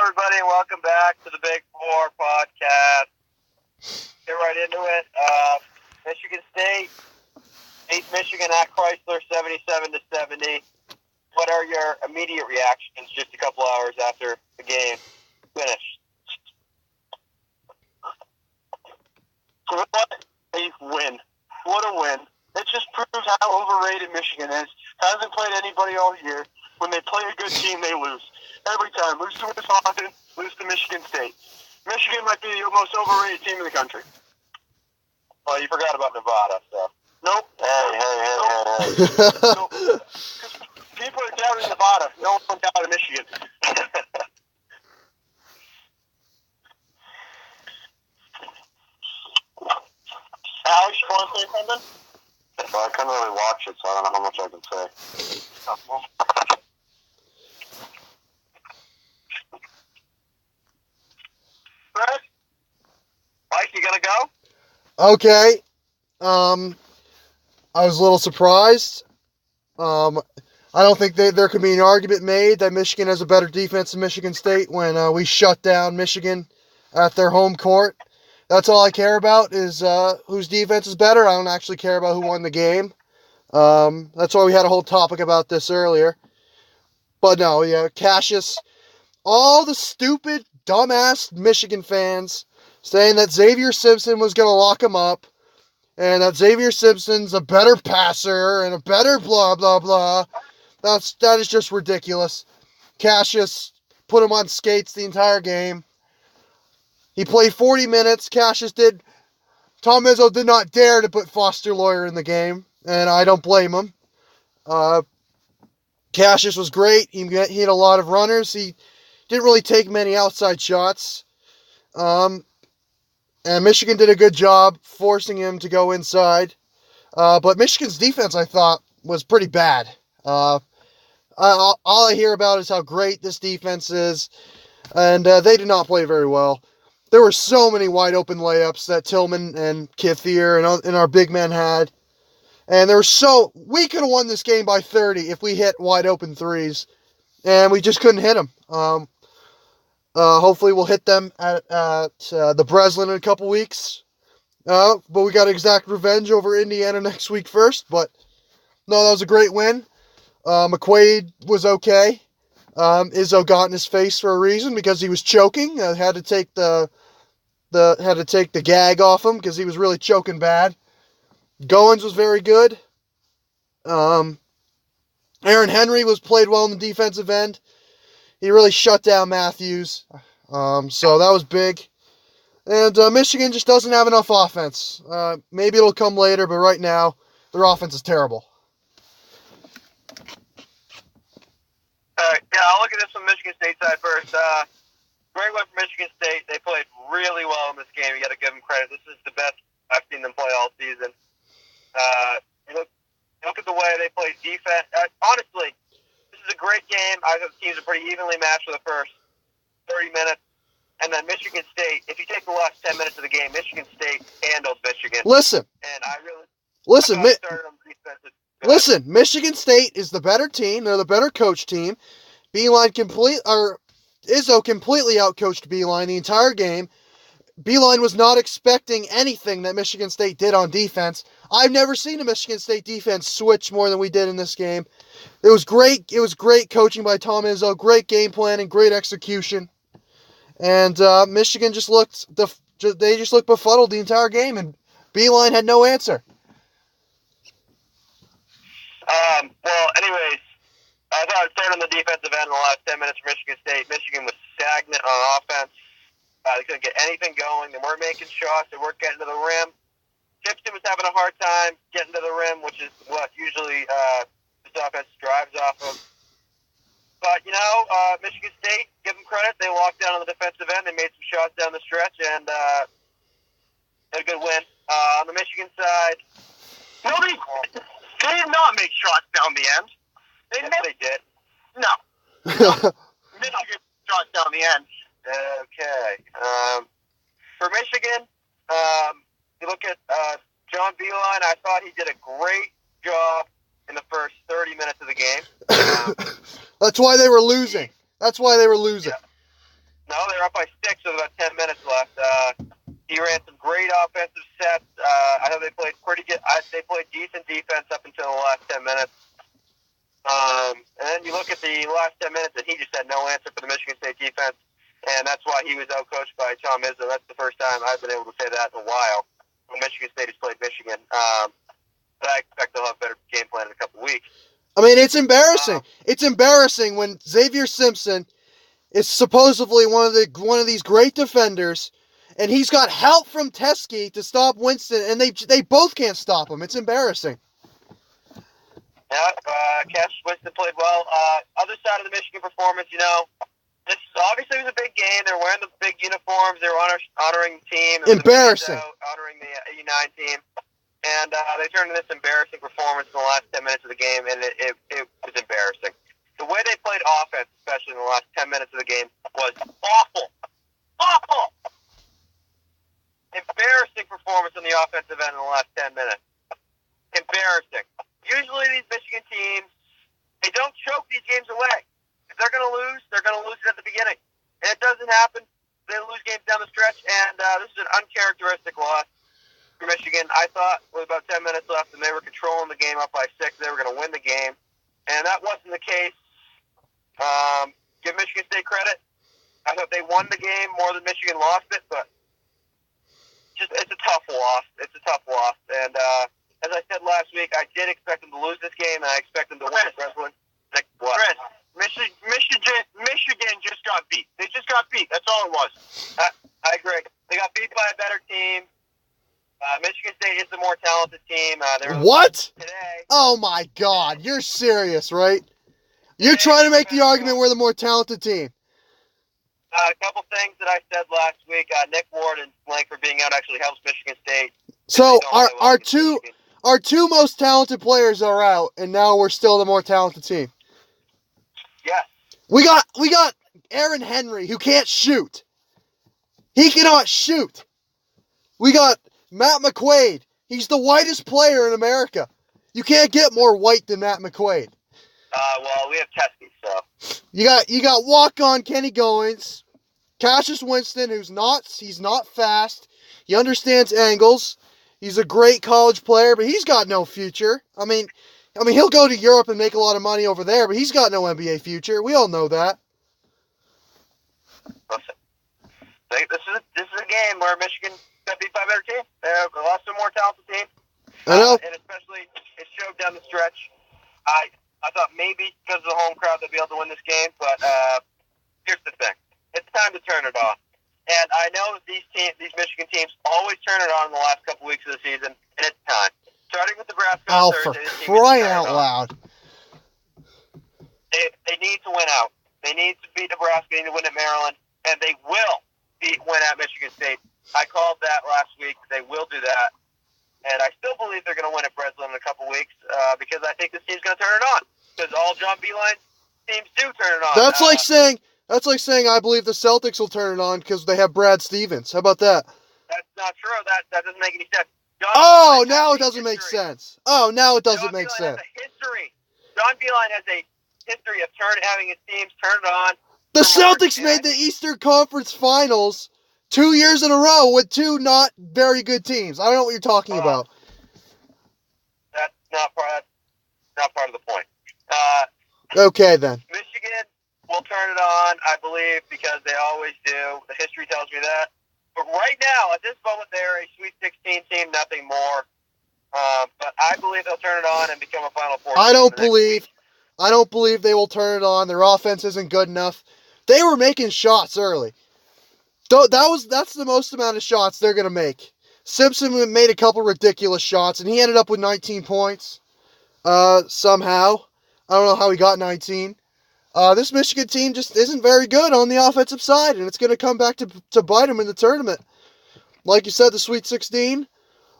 everybody, and welcome back to the Big Four podcast. Get right into it. Michigan State beat Michigan at Chrysler 77-70. What are your immediate reactions just a couple hours after the game finished? What a win. What a win. It just proves how overrated Michigan is. Hasn't played anybody all year. When they play a good team, they lose. Every time. Lose to Wisconsin, lose to Michigan State. Michigan might be the most overrated team in the country. Well, you forgot about Nevada, so. Nope. Hey. Nope. People are doubting Nevada. No one doubted Michigan. Alex, you want to say something? Well, I couldn't really watch it, so I don't know how much I can say. Brad? Mike, you gonna go? Okay. I was a little surprised. I don't think there could be an argument made that Michigan has a better defense than Michigan State when we shut down Michigan at their home court. That's all I care about is whose defense is better. I don't actually care about who won the game. That's why we had a whole topic about this earlier. But no, yeah, Cassius, all the stupid, dumbass Michigan fans saying that Xavier Simpson was going to lock him up and that Xavier Simpson's a better passer and a better blah, blah, blah. That is just ridiculous. Cassius put him on skates the entire game. He played 40 minutes. Cassius did. Tom Izzo did not dare to put Foster Lawyer in the game, and I don't blame him. Cassius was great. He hit a lot of runners. He didn't really take many outside shots. And Michigan did a good job forcing him to go inside. But Michigan's defense, I thought, was pretty bad. All I hear about is how great this defense is, and they did not play very well. There were so many wide open layups that Tillman and Kithier and our big men had. And we could have won this game by 30 if we hit wide open threes. And we just couldn't hit them. Hopefully we'll hit them at the Breslin in a couple weeks. But we got to exact revenge over Indiana next week first. But no, that was a great win. McQuaid was okay. Izzo got in his face for a reason because he was choking. Had to take the gag off him because he was really choking bad. Goins was very good. Aaron Henry played well in the defensive end. He really shut down Matthews. So that was big. And Michigan just doesn't have enough offense. Maybe it'll come later, but right now their offense is terrible. Yeah, I'll look at this from Michigan State side first. Great win for Michigan State. They played really well in this game. You got to give them credit. This is the best I've seen them play all season. You look at the way they play defense. Honestly, this is a great game. I thought the teams are pretty evenly matched for the first 30 minutes. And then Michigan State, if you take the last 10 minutes of the game, Michigan State handled Michigan. Listen, Michigan State is the better team. They're the better coach team. Izzo completely outcoached Beeline the entire game. Beeline was not expecting anything that Michigan State did on defense. I've never seen a Michigan State defense switch more than we did in this game. It was great. It was great coaching by Tom Izzo. Great game planning. Great execution. And Michigan just looked befuddled the entire game, and Beeline had no answer. Well, anyways, I thought it started on the defensive end in the last 10 minutes for Michigan State. Michigan was stagnant on offense. They couldn't get anything going. They weren't making shots. They weren't getting to the rim. Gibson was having a hard time getting to the rim, which is what usually this offense drives off of. But, Michigan State, give them credit. They walked down on the defensive end. They made some shots down the stretch and had a good win. On the Michigan side, They did not make shots down the end. They did. No. Michigan shots down the end. Okay. For Michigan, you look at John Beeline. I thought he did a great job in the first 30 minutes of the game. That's why they were losing. Yeah. No, they're up by 6 with about 10 minutes left. He ran some great offensive sets. I know they played pretty good. They played decent defense up until the last 10 minutes. And then you look at the last 10 minutes, and he just had no answer for the Michigan State defense, and that's why he was outcoached by Tom Izzo. That's the first time I've been able to say that in a while when Michigan State has played Michigan. But I expect they'll have a better game plan in a couple weeks. I mean, it's embarrassing. It's embarrassing when Xavier Simpson is supposedly one of these great defenders, and he's got help from Teskey to stop Winston, and they both can't stop him. It's embarrassing. Yeah, Cash Winston played well. Other side of the Michigan performance, this obviously was a big game. They're wearing the big uniforms. They were honoring the team. Embarrassing. Honoring the U9 team. And they turned in this embarrassing performance in the last 10 minutes of the game, and it was embarrassing. The way they played offense, especially in the last 10 minutes of the game, was awful. Awful! Embarrassing performance on the offensive end in the last 10 minutes. Embarrassing. Usually these Michigan teams, they don't choke these games away. If they're going to lose it at the beginning. And it doesn't happen. They lose games down the stretch, and this is an uncharacteristic loss for Michigan. I thought with about 10 minutes left and they were controlling the game up by 6, they were going to win the game. And that wasn't the case. Give Michigan State credit. I thought they won the game more than Michigan lost it, but it's a tough loss. It's a tough loss. And as I said last week, I did expect them to lose this game, and I expect them to win it. What? Chris, Michigan just got beat. They just got beat. That's all it was. I agree. They got beat by a better team. Michigan State is the more talented team. What? Today. Oh, my God. You're serious, right? You're trying to make the argument we're the more talented team. A couple things that I said last week. Nick Ward and Langford being out actually helps Michigan State. So our two most talented players are out, and now we're still the more talented team. Yes. We got Aaron Henry, who can't shoot. He cannot shoot. We got Matt McQuaid. He's the whitest player in America. You can't get more white than Matt McQuaid. Well, we have Teskey, so. You got walk-on Kenny Goins, Cassius Winston, he's not fast. He understands angles. He's a great college player, but he's got no future. I mean, he'll go to Europe and make a lot of money over there, but he's got no NBA future. We all know that. Listen, this is a game where Michigan got beat by a better team. They lost to a more talented team. I know. And especially, it showed down the stretch. I thought maybe because of the home crowd they'd be able to win this game, but here's the thing. It's time to turn it on. And I know that these Michigan teams always turn it on in the last couple weeks of the season, and it's time. Starting with Nebraska on Thursday. For crying out loud. They need to win out. They need to beat Nebraska. They need to win at Maryland, and they will win at Michigan State. I called that last week. They will do that. And I still believe they're going to win at Breslin in a couple weeks because I think this team's going to turn it on. Because all John Beilein teams do turn it on. That's like saying I believe the Celtics will turn it on because they have Brad Stevens. How about that? That's not true. That doesn't make any sense. Now it doesn't make sense. Oh, now it doesn't make sense. Has a history. John Beilein has a history of having his teams turn it on. The Celtics made the Eastern Conference Finals 2 years in a row with two not very good teams. I don't know what you're talking about. That's not part of the point. Okay, then. Michigan will turn it on, I believe, because they always do. The history tells me that. But right now, at this moment, they're a Sweet 16 team, nothing more. But I believe they'll turn it on and become a Final Four. I don't believe they will turn it on. Their offense isn't good enough. They were making shots early. That's the most amount of shots they're going to make. Simpson made a couple ridiculous shots, and he ended up with 19 points. Somehow. I don't know how he got 19. This Michigan team just isn't very good on the offensive side, and it's going to come back to bite them in the tournament. Like you said, the Sweet 16.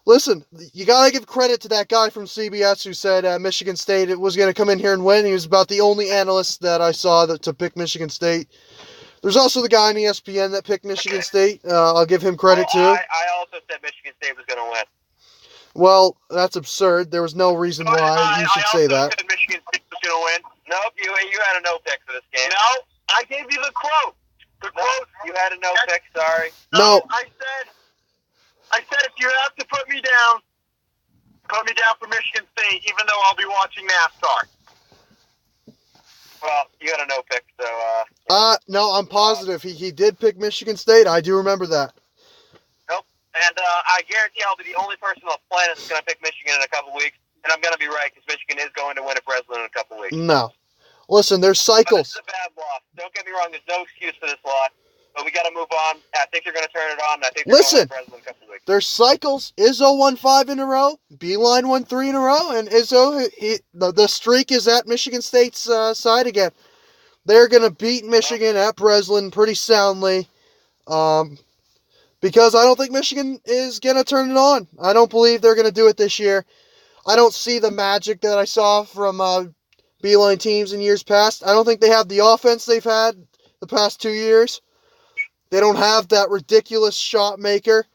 Listen, you got to give credit to that guy from CBS who said Michigan State was going to come in here and win. He was about the only analyst that I saw to pick Michigan State. There's also the guy on ESPN that picked Michigan State. I'll give him credit, too. I also said Michigan State was going to win. Well, that's absurd. There was no reason why you should say that. I also said Michigan State was going to win. Nope, you had a no pick for this game. No, I gave you the quote. The quote. You had a no pick. Sorry. No. I said if you have to put me down for Michigan State, even though I'll be watching NASCAR. Well, you got a no pick, so. No, I'm positive he did pick Michigan State. I do remember that. Nope. And I guarantee I'll be the only person on the planet that's going to pick Michigan in a couple weeks, and I'm going to be right because Michigan is going to win at Breslin in a couple weeks. No. Listen, there's But this cycles. is a bad loss. Don't get me wrong. There's no excuse for this loss. But we got to move on. I think they're going to turn it on. I think they're going to win Breslin in a couple weeks. There's cycles. Izzo won 5 in a row. Beeline won 3 in a row. And Izzo, the streak is at Michigan State's side again. They're going to beat Michigan at Breslin pretty soundly. Because I don't think Michigan is going to turn it on. I don't believe they're going to do it this year. I don't see the magic that I saw from Beeline teams in years past. I don't think they have the offense they've had the past 2 years. They don't have that ridiculous shot maker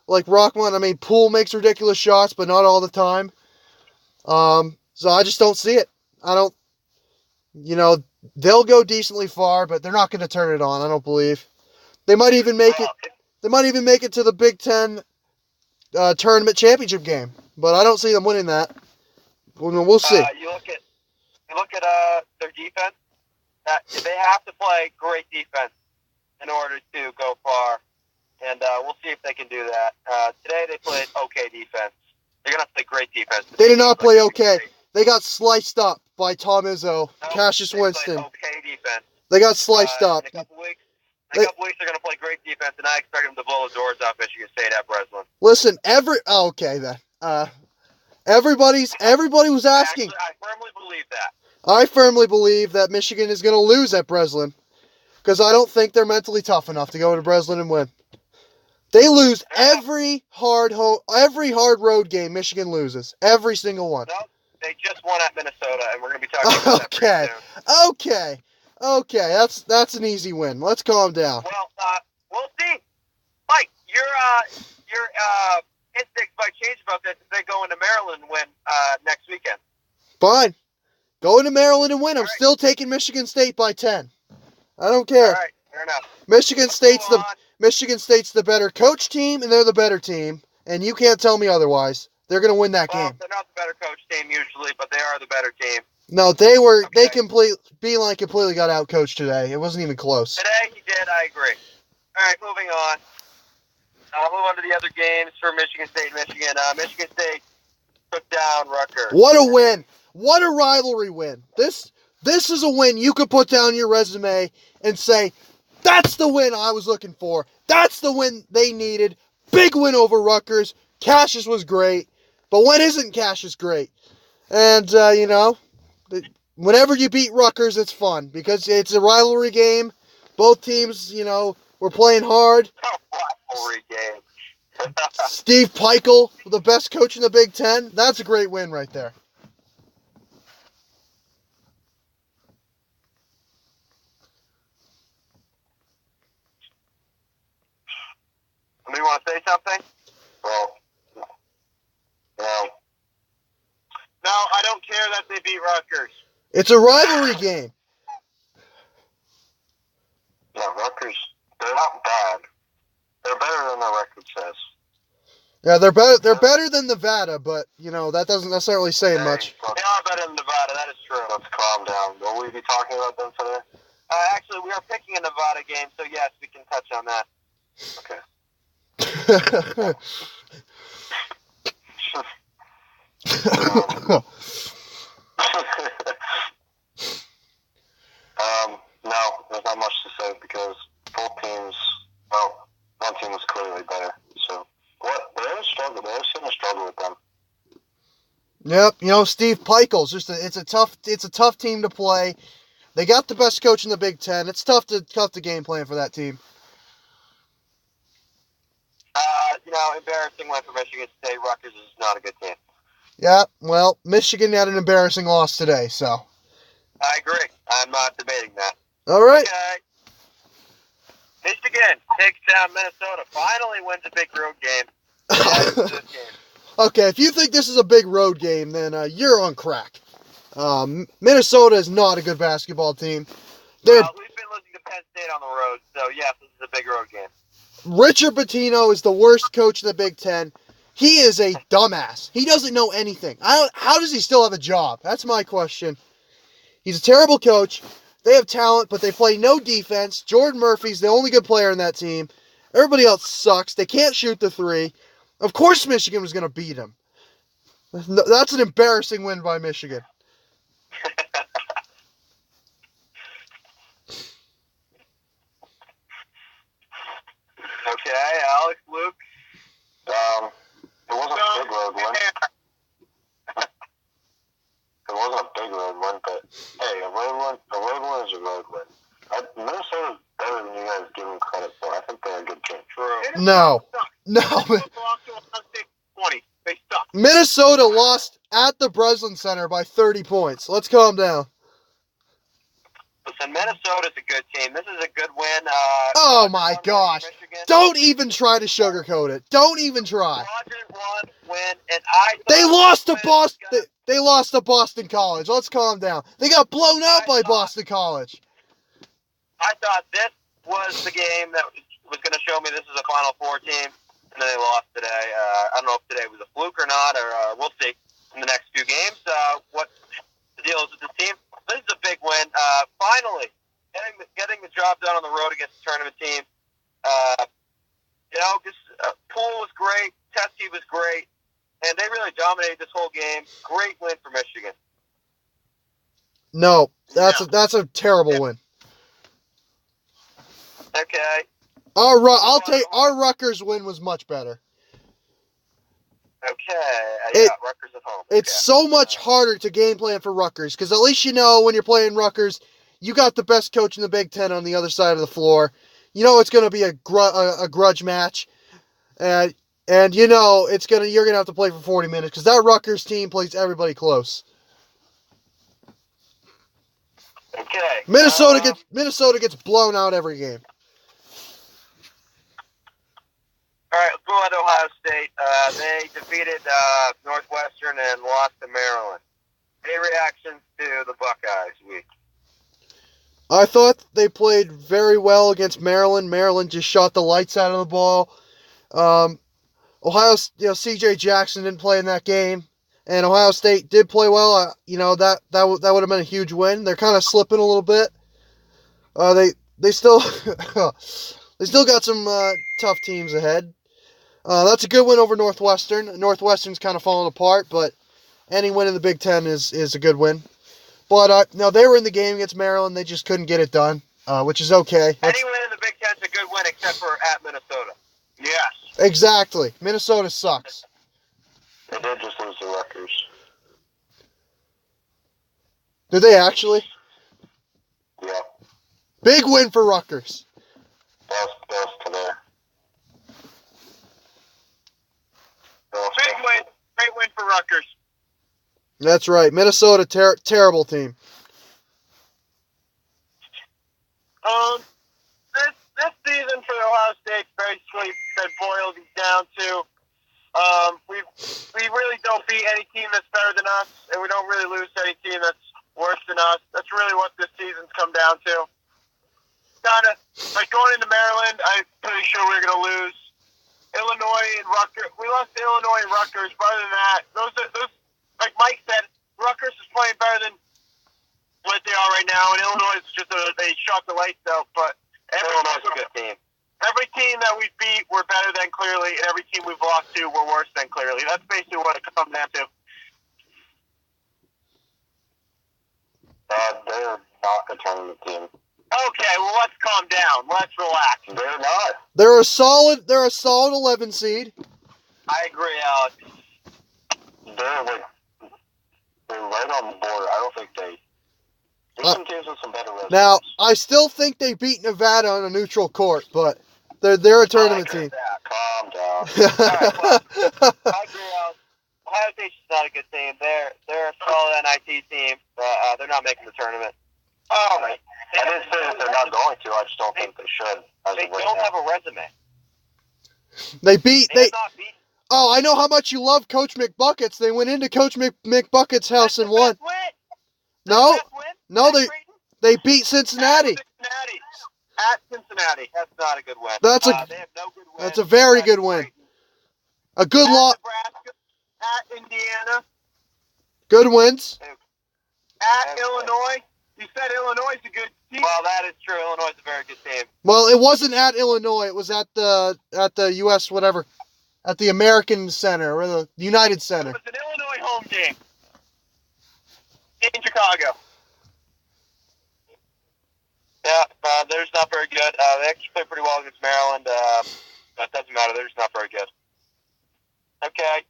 like Rockman. I mean, Poole makes ridiculous shots, but not all the time. So I just don't see it. They'll go decently far, but they're not going to turn it on, I don't believe. They might even make it. They might even make it to the Big Ten tournament championship game, but I don't see them winning that. We'll see. You look at their defense. They have to play great defense in order to go far, and we'll see if they can do that. Today they played okay defense. They're gonna have to play great defense. They did not play okay. They got sliced up by Tom Izzo, Cassius Winston. Okay defense. They got sliced up. In a couple weeks, they're gonna play great defense, and I expect them to blow the doors off Michigan State at Breslin. Listen, okay then. Everybody was asking. Actually, I firmly believe that. I firmly believe that Michigan is going to lose at Breslin because I don't think they're mentally tough enough to go to Breslin and win. They lose every hard road game. Michigan loses every single one. No, they just won at Minnesota, and we're going to be talking about that pretty soon. Okay. That's an easy win. Let's calm down. Well, we'll see. Mike, your instincts might change about this if they go into Maryland and win next weekend. Fine. Go into Maryland and win. I'm still taking Michigan State by 10. I don't care. All right, fair enough. Michigan State's the better coach team, and they're the better team, and you can't tell me otherwise. They're going to win that game. They're not the better coach team usually, but they are the better team. No, they were. Okay. Beeline completely got out coached today. It wasn't even close. Today he did. I agree. All right, moving on. I'll move on to the other games for Michigan State. Michigan State took down Rutgers. What a win! What a rivalry win! This is a win you could put down your resume and say, that's the win I was looking for. That's the win they needed. Big win over Rutgers. Cassius was great. But when isn't Cassius great? And, whenever you beat Rutgers, it's fun because it's a rivalry game. Both teams, were playing hard. Rivalry game. Steve Peichel, the best coach in the Big Ten. That's a great win right there. Do you want to say something? Well, no, I don't care that they beat Rutgers. It's a rivalry game. No, Rutgers, they're not bad. They're better than the record says. Yeah, they're better. They're better than Nevada, but that doesn't necessarily say much. They are better than Nevada. That is true. Let's calm down. Will we be talking about them today? Actually, we are picking a Nevada game, so yes, we can touch on that. Okay. No, there's not much to say because both teams, one team was clearly better. So, they always struggle. They always seem to struggle with them. Yep, Steve Peichel's it's a tough team to play. They got the best coach in the Big Ten. It's tough to game plan for that team. Embarrassing win for Michigan State. Rutgers is not a good team. Yeah, well, Michigan had an embarrassing loss today, so. I agree. I'm not debating that. All right. Okay. Michigan takes down Minnesota. Finally wins a big road game. Okay, if you think this is a big road game, then you're on crack. Minnesota is not a good basketball team. We've been losing to Penn State on the road, so So, yes, this is a big road game. Richard Pitino is the worst coach in the Big Ten. He is a dumbass. He doesn't know anything. How does he still have a job? That's my question. He's a terrible coach. They have talent, but they play no defense. Jordan Murphy's the only good player in that team. Everybody else sucks. They can't shoot the three. Of course Michigan was going to beat him. That's an embarrassing win by Michigan. Okay, Alex, Luke. It wasn't a big road win. It wasn't a big road win, but hey, a road win is a road win. Minnesota's better than you guys give them credit for. I think they're a good team. True. No. They suck. Minnesota lost at the Breslin Center by 30 points. Let's calm down. Listen, Minnesota's a good team. This is a good win. Oh my gosh. Don't even try to sugarcoat it. Don't even try. Quadrant 1 win, and They lost to Boston. They lost to Boston College. Let's calm down. They got blown out by Boston College. I thought this was the game that was going to show me this is a Final Four team, and then they lost today. I don't know if today was a fluke or not, or we'll see in the next few games what the deal is with this team. This is a big win. Finally, getting the job done on the road against the tournament team. Poole was great. Teskey was great. And they really dominated this whole game. Great win for Michigan. No, that's a terrible win. Okay. Our Rutgers win was much better. Okay. Rutgers at home. It's so much harder to game plan for Rutgers because at least you know when you're playing Rutgers, you got the best coach in the Big Ten on the other side of the floor. You know it's going to be a grudge match, and you know you're gonna have to play for 40 minutes because that Rutgers team plays everybody close. Okay. Minnesota gets blown out every game. All right, let's go on to Ohio State. They defeated Northwestern and lost to Maryland. Any reactions to the Buckeyes week? I thought they played very well against Maryland. Maryland just shot the lights out of the ball. Ohio, C.J. Jackson didn't play in that game, and Ohio State did play well. That would have been a huge win. They're kind of slipping a little bit. They still got some tough teams ahead. That's a good win over Northwestern. Northwestern's kind of falling apart, but any win in the Big Ten is a good win. But no, they were in the game against Maryland. They just couldn't get it done, which is okay. Any win in the Big Ten's a good win except for at Minnesota. Yes. Exactly. Minnesota sucks. They did just lose to Rutgers. Did they actually? Yeah. Big win for Rutgers. That was today. Big win. Great win for Rutgers. That's right. Minnesota, terrible team. This season for Ohio State basically been boiled down to we really don't beat any team that's better than us, and we don't really lose to any team that's worse than us. That's really what this season's come down to. Kind of like going into Maryland, I'm pretty sure we were going to lose. Illinois and Rutgers, we lost to Illinois and Rutgers. But other than that, those like Mike said, Rutgers is playing better than what they are right now, and Illinois is just they shot the lights out. But Illinois is a good team. Every team that we beat, we're better than clearly, and every team we've lost to, we're worse than clearly. That's basically what it comes down to. They're not a tournament team. Okay, well let's calm down. Let's relax. They're not. They're a solid 11 seed. I agree, Alex. They're right on the border. I don't think there's some teams with some better resumes. Now, I still think they beat Nevada on a neutral court, but they're a tournament team. Calm down. I agree, Alex. Ohio State's not a good team. They're a solid NIT team, but they're not making the tournament. Oh, right. I didn't say that they're not going to. I just don't think they should. They don't have a resume. They not beat. Oh, I know how much you love Coach McBuckets. They went into Coach McBuckets' house and won. No, they beat Cincinnati. At Cincinnati. Cincinnati. That's not a good win. That's they have no good wins. That's a very good win. A good lot. Nebraska, at Indiana, Good wins. at Illinois. You said Illinois is a good team. Well, that is true. Illinois is a very good team. Well, it wasn't at Illinois. It was at the U.S. whatever, at the American Center or the United Center. It was an Illinois home game in Chicago. Yeah, they're just not very good. They actually played pretty well against Maryland. But it doesn't matter. They're just not very good. Okay.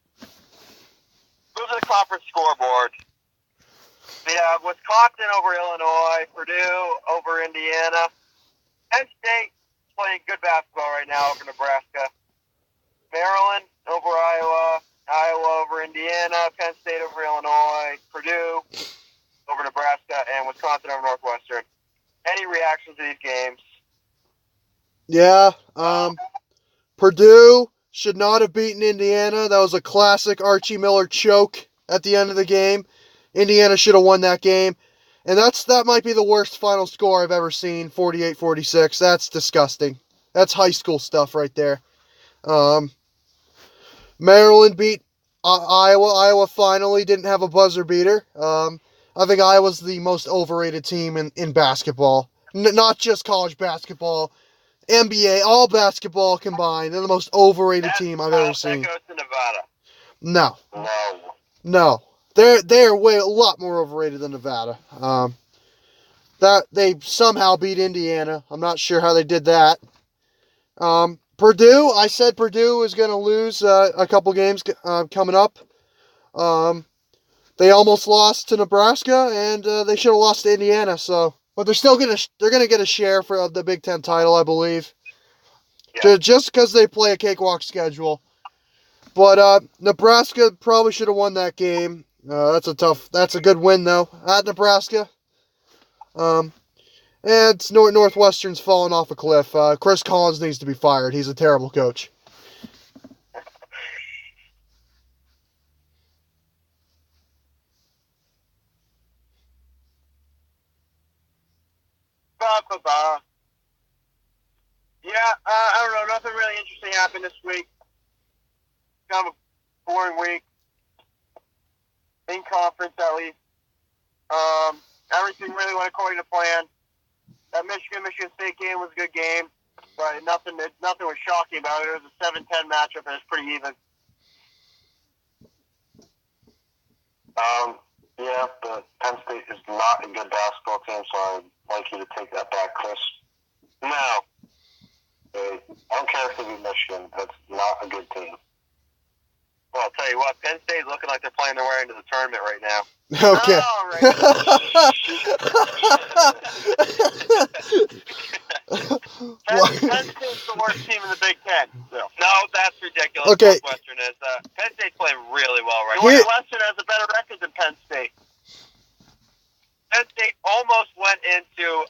Move to the conference scoreboard. We have Wisconsin over Illinois, Purdue over Indiana. Penn State playing good basketball right now over Nebraska. Maryland over Iowa. Iowa over Indiana. Penn State over Illinois. Purdue over Nebraska. And Wisconsin over Northwestern. Any reactions to these games? Yeah. Purdue should not have beaten Indiana. That was a classic Archie Miller choke at the end of the game. Indiana should have won that game. And that might be the worst final score I've ever seen, 48-46. That's disgusting. That's high school stuff right there. Maryland beat Iowa. Iowa finally didn't have a buzzer beater. I think Iowa's the most overrated team in basketball. Not just college basketball, NBA, all basketball combined. They're the most overrated team I've ever seen. That goes to Nevada. No. No. They're a lot more overrated than Nevada. That they somehow beat Indiana. I'm not sure how they did that. Purdue, I said Purdue is going to lose a couple games coming up. They almost lost to Nebraska, and they should have lost to Indiana. But they're still gonna get a share for the Big Ten title, I believe. Yeah. Just because they play a cakewalk schedule. But Nebraska probably should have won that game. That's a good win though at Nebraska. And Northwestern's falling off a cliff. Chris Collins needs to be fired. He's a terrible coach. Yeah, I don't know. Nothing really interesting happened this week. Kind of a boring week. In conference, at least. Everything really went according to plan. That Michigan State game was a good game, but nothing was shocking about it. It was a 7-10 matchup, and it was pretty even. Yeah, but Penn State is not a good basketball team, so I'd like you to take that back, Chris. No. I don't care if they beat Michigan. That's not a good team. Well, I'll tell you what, Penn State's looking like they're playing their way into the tournament right now. Okay. Oh, right. Penn State's the worst team in the Big Ten. So. No, that's ridiculous. Okay. Northwestern is. Penn State's playing really well right now. Northwestern has a better record than Penn State. Penn State almost went into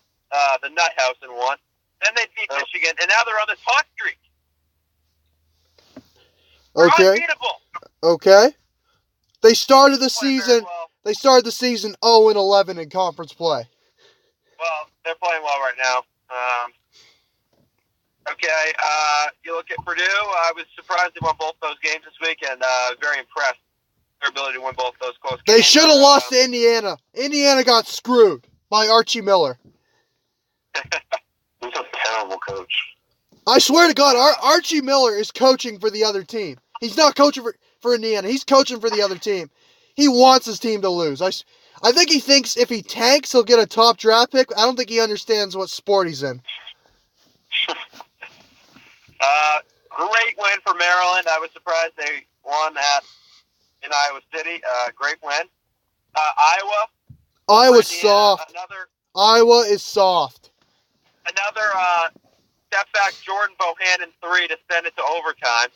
the nut house and won. Then they beat Michigan, and now they're on this hot streak. Okay. Unbeatable. Okay. They started the season. Well. They started the season 0-11 in conference play. Well, they're playing well right now. Okay. You look at Purdue. I was surprised they won both those games this week, and very impressed with their ability to win both those close games. They should have lost to Indiana. Indiana got screwed by Archie Miller. He's a terrible coach. I swear to God, Archie Miller is coaching for the other team. He's not coaching for Indiana. He's coaching for the other team. He wants his team to lose. I think he thinks if he tanks, he'll get a top draft pick. I don't think he understands what sport he's in. Great win for Maryland. I was surprised they won in Iowa City. Great win. Iowa's Indiana, soft. Iowa is soft. Another step back Jordan Bohannon 3 to send it to overtime.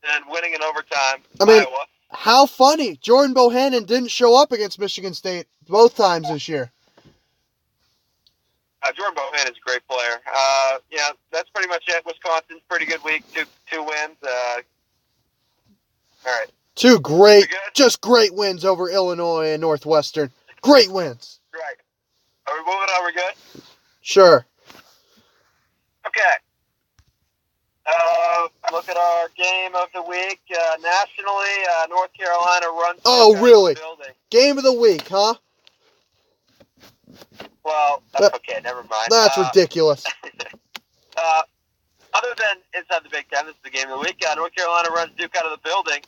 And winning in overtime, Iowa. How funny. Jordan Bohannon didn't show up against Michigan State both times this year. Jordan Bohannon's a great player. Yeah, that's pretty much it. Wisconsin's pretty good week. Two wins. All right. Two great wins over Illinois and Northwestern. Great wins. Right. Are we moving on? We're good? Sure. Okay. at our game of the week. Nationally, North Carolina runs. Oh, Duke out of the really? building. Game of the week, huh? Well, that's okay. Never mind. That's ridiculous. Other than inside the Big Ten, this is the game of the week. North Carolina runs Duke out of the building.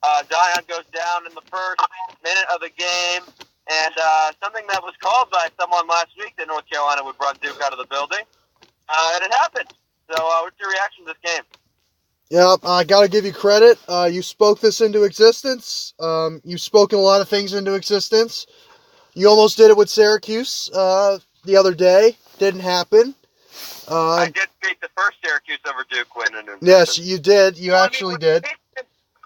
Zion goes down in the first minute of the game, and something that was called by someone last week that North Carolina would run Duke out of the building, and it happened. So, what's your reaction to this game? Yeah, I got to give you credit. You spoke this into existence. You've spoken a lot of things into existence. You almost did it with Syracuse the other day. Didn't happen. I did speak the first Syracuse over Duke win. Yes, you did. You actually did.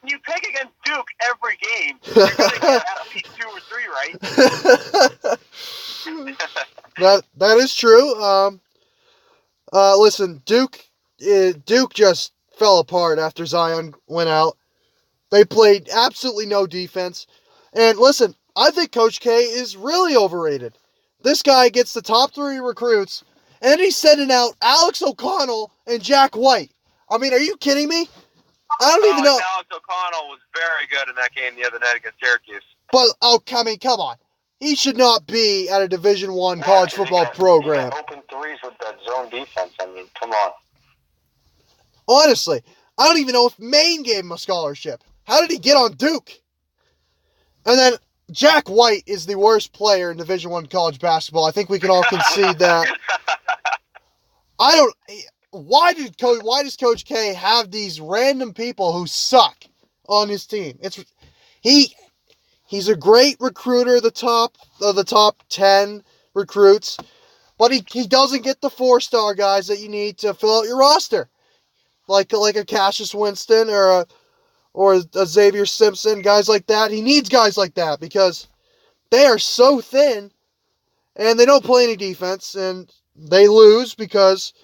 When you pick against Duke every game, you're going to get at least 2 or 3 right. That is true. Listen, Duke just fell apart after Zion went out. They played absolutely no defense. And listen, I think Coach K is really overrated. This guy gets the top 3 recruits, and he's sending out Alex O'Connell and Jack White. I mean, are you kidding me? I don't even know. Alex O'Connell was very good in that game the other night against Syracuse. But, I mean, come on. He should not be at a Division I college football program. Open threes with that zone defense. I mean, come on. Honestly, I don't even know if Maine gave him a scholarship. How did he get on Duke? And then Jack White is the worst player in Division I college basketball. I think we can all concede that. Why does Coach K have these random people who suck on his team? He's a great recruiter of the top 10 recruits, but he doesn't get the 4-star guys that you need to fill out your roster. Like a Cassius Winston or a Xavier Simpson, guys like that. He needs guys like that because they are so thin and they don't play any defense and they lose because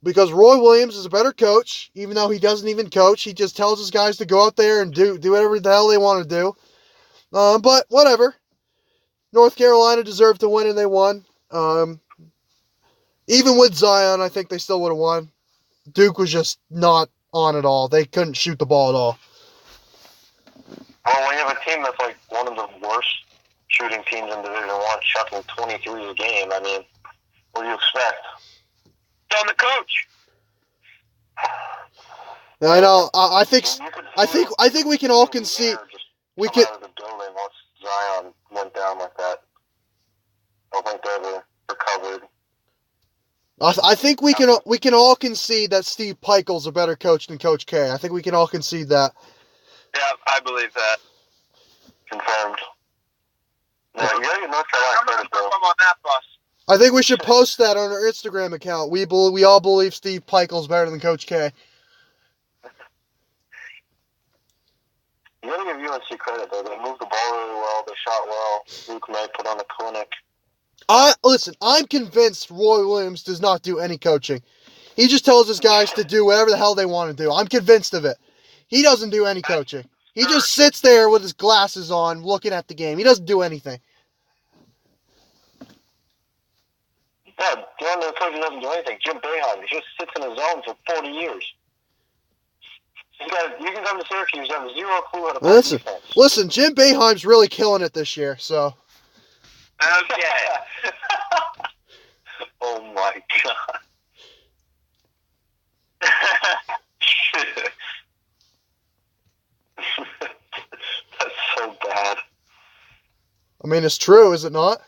Roy Williams is a better coach, even though he doesn't even coach. He just tells his guys to go out there and do whatever the hell they want to do. But whatever. North Carolina deserved to win and they won. Even with Zion, I think they still would have won. Duke was just not on at all. They couldn't shoot the ball at all. Well, when you have a team that's like one of the worst shooting teams in Division I, chucking 23 a game, I mean, what do you expect? It's on the coach. I know. I think we can all concede. We could. Out of the building once Zion went down like that. I don't think they ever recovered. I think we can all concede that Steve Pikiell's a better coach than Coach K. I think we can all concede that. Yeah, I believe that. Confirmed. Yeah, you gotta get North Carolina credit, though. I'm on that bus. I think we should post that on our Instagram account. We all believe Steve Pikiell's better than Coach K. You gotta give UNC credit, though. They moved the ball really well. They shot well. Luke May put on a clinic. Listen, I'm convinced Roy Williams does not do any coaching. He just tells his guys to do whatever the hell they want to do. I'm convinced of it. He doesn't do any coaching. He just sits there with his glasses on looking at the game. He doesn't do anything. Yeah, the only coach who doesn't do anything, Jim Boeheim. He just sits in a zone for 40 years. You can come to Syracuse, you have zero clue how to play defense. Listen, Jim Boeheim's really killing it this year, so. Okay. Oh my god. That's so bad. I mean, it's true, is it not?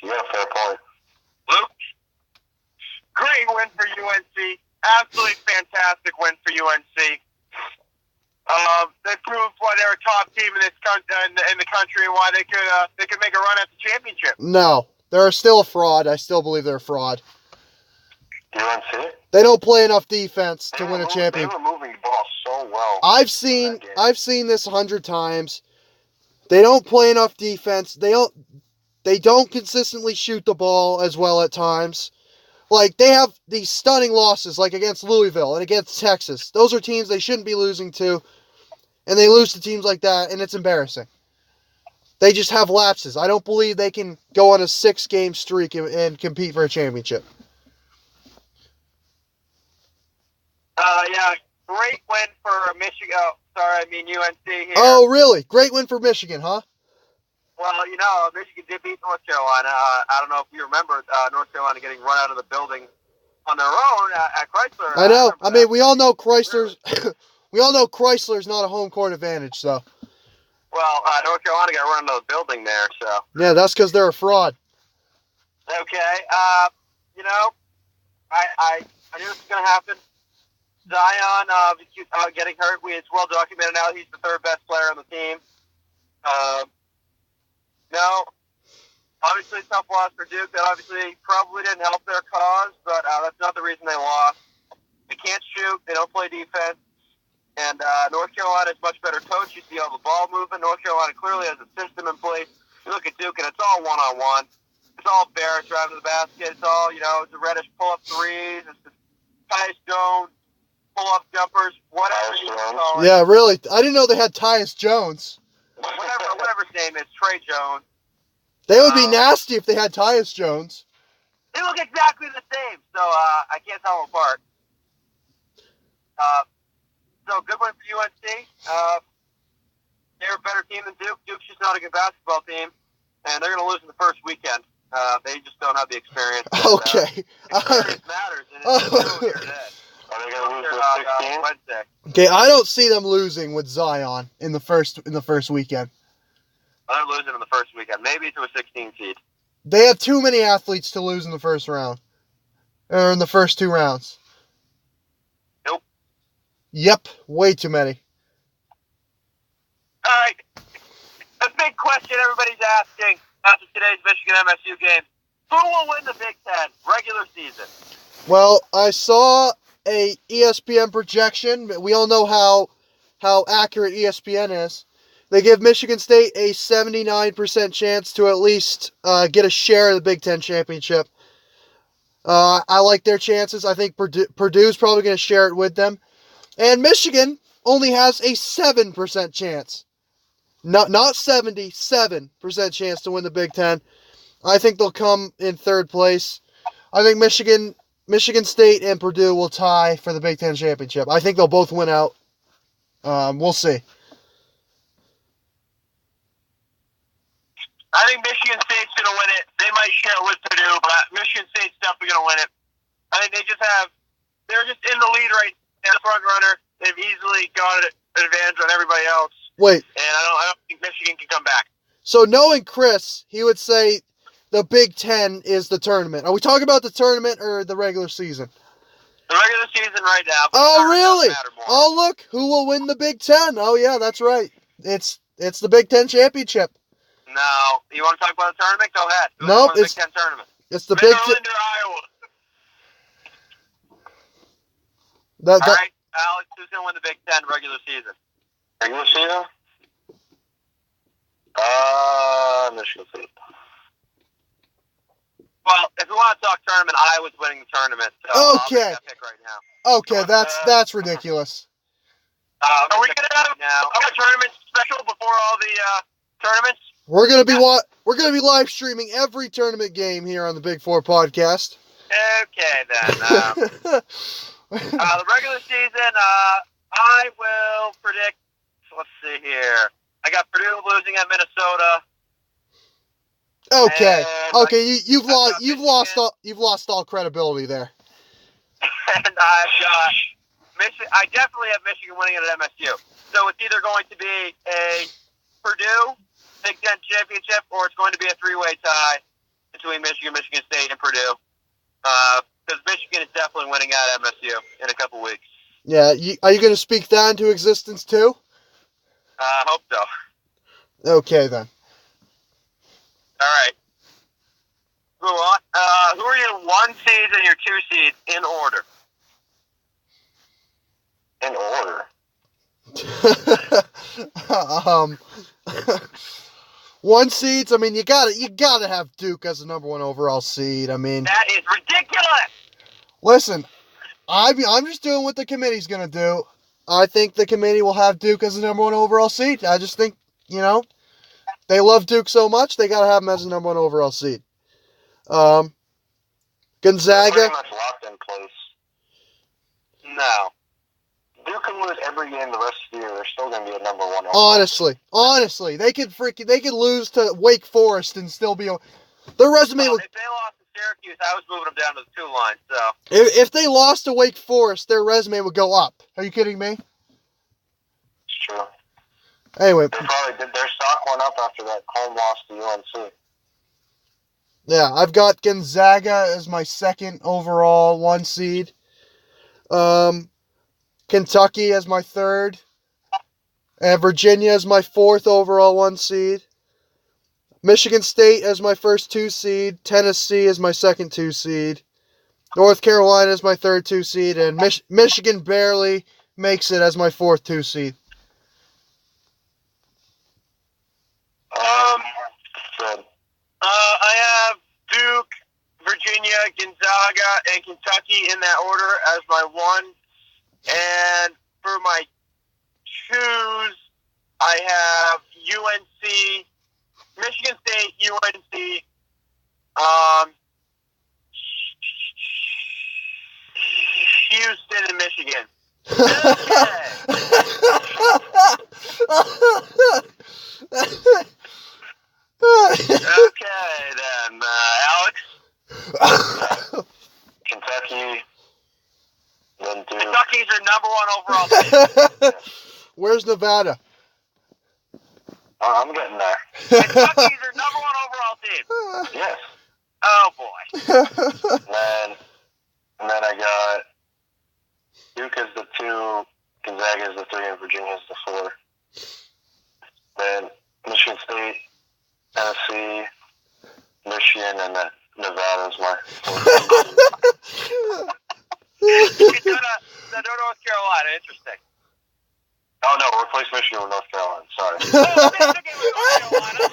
Yeah, fair point. Luke, great win for UNC. Absolutely fantastic win for UNC. They proved why they're a top team in the country and why they could make a run at the championship. No, they're still a fraud. I still believe they're a fraud. UNC? They don't play enough defense to win a championship. They were moving the ball so well. I've seen this 100 times. They don't play enough defense. They don't consistently shoot the ball as well at times. Like, they have these stunning losses, like against Louisville and against Texas. Those are teams they shouldn't be losing to, and they lose to teams like that, and it's embarrassing. They just have lapses. I don't believe they can go on a 6-game streak and compete for a championship. Yeah, great win for Michigan. Oh, sorry, I mean UNC here. Oh, really? Great win for Michigan, huh? Well, Michigan did beat North Carolina. I don't know if you remember North Carolina getting run out of the building on their own at Chrysler. I know. I mean, that. we all know Chrysler's. We all know Chrysler's not a home court advantage, so. Well, North Carolina got run out of the building there, so. Yeah, that's because they're a fraud. Okay. I knew this was going to happen. Zion getting hurt. It's well documented now. He's the third best player on the team. No, obviously tough loss for Duke. That obviously probably didn't help their cause, but that's not the reason they lost. They can't shoot. They don't play defense. And North Carolina is much better coached. You see all the ball movement. North Carolina clearly has a system in place. You look at Duke, and it's all one-on-one. It's all Barrett driving to the basket. It's all, it's a Reddish pull-up threes. It's the Tyus Jones pull-up jumpers, whatever you want to call it. Yeah, really. I didn't know they had Tyus Jones. Whatever his name is, Trey Jones. They would be nasty if they had Tyus Jones. They look exactly the same, so I can't tell them apart. So good one for UNC. They're a better team than Duke. Duke's just not a good basketball team, and they're going to lose in the first weekend. They just don't have the experience. Okay. Experience matters, and it's here today. Are they going to lose with 16? Wednesday. Okay, I don't see them losing with Zion in the first weekend. They're losing in the first weekend, maybe to a 16 seed. They have too many athletes to lose in the first round, or in the first two rounds. Nope. Yep, way too many. All right. The big question everybody's asking after today's Michigan-MSU game: who will win the Big Ten regular season? Well, I saw a ESPN projection. We all know how accurate ESPN is. They give Michigan State a 79% chance to at least get a share of the Big Ten championship. I like their chances. I think Purdue's probably going to share it with them. And Michigan only has a 7% chance. Not 70, 7% chance to win the Big Ten. I think they'll come in third place. I think Michigan State and Purdue will tie for the Big Ten championship. I think they'll both win out. We'll see. I think Michigan State's going to win it. They might share it with Purdue, but Michigan State's definitely going to win it. I think they're just in the lead right now, front runner. They've easily got an advantage on everybody else. Wait. And I don't think Michigan can come back. So knowing Chris, he would say the Big Ten is the tournament. Are we talking about the tournament or the regular season? The regular season right now. Oh, really? Oh, look. Who will win the Big Ten? Oh, yeah, that's right. It's the Big Ten championship. No. You want to talk about the tournament? Go ahead. Nope. Big Ten tournament. It's the Big Ten. Maryland or Iowa? All right, Alex, who's going to win the Big Ten regular season? Regular season? Michigan State. Well, if we want to talk tournament, Iowa's winning the tournament. So Okay. I'll make that pick right now. Okay, that's ridiculous. Are we going to have a tournament special before all the tournaments? We're gonna be live streaming every tournament game here on the Big Four podcast. Okay then. The regular season, I will predict. Let's see here. I got Purdue losing at Minnesota. Okay. And Okay. You've lost all credibility there. And I've got Michigan. I definitely have Michigan winning it at MSU. So it's either going to be a Purdue Big Ten championship, or it's going to be a three-way tie between Michigan, Michigan State, and Purdue. Because Michigan is definitely winning at MSU in a couple weeks. Yeah, are you going to speak that into existence too? I hope so. Okay, then. All right. Move on. Who are your 1 seeds and your 2 seeds in order? In order? 1 seeds. I mean, you gotta have Duke as the number 1 overall seed. I mean, that is ridiculous. Listen, I'm just doing what the committee's gonna do. I think the committee will have Duke as the number 1 overall seed. I just think, they love Duke so much, they gotta have him as the number 1 overall seed. Gonzaga. Pretty much locked in place. No. Duke can lose every game the rest of the year. They're still going to be a number one. Honestly, they could lose to Wake Forest and still be. Their resume Well, would. if they lost to Syracuse, I was moving them down to the 2 line. So If they lost to Wake Forest, their resume would go up. Are you kidding me? It's true. Anyway, They probably did. Their stock went up after that home loss to UNC. yeah, I've got Gonzaga as my second overall 1 seed. Kentucky as my third. And Virginia as my fourth overall 1 seed. Michigan State as my first 2 seed. Tennessee as my second 2 seed. North Carolina as my third 2 seed. And Michigan barely makes it as my fourth 2 seed. Good. I have Duke, Virginia, Gonzaga, and Kentucky in that order as my 1. And for my 2s, I have UNC, Michigan State, UNC, Houston, and Michigan. Okay, then, Alex. Kentucky. Then Duke. Kentucky's your number 1 overall team. Where's Nevada? I'm getting there. Kentucky's your number 1 overall team. Yes. Oh, boy. And then I got Duke as the 2, Gonzaga as the 3, and Virginia as the 4. Then Michigan State, Tennessee, Michigan, and then Nevada is my 4. You can go to North Carolina. Interesting. Oh, no, replace Michigan with North Carolina. Sorry. Oh, okay, okay, with North Carolina.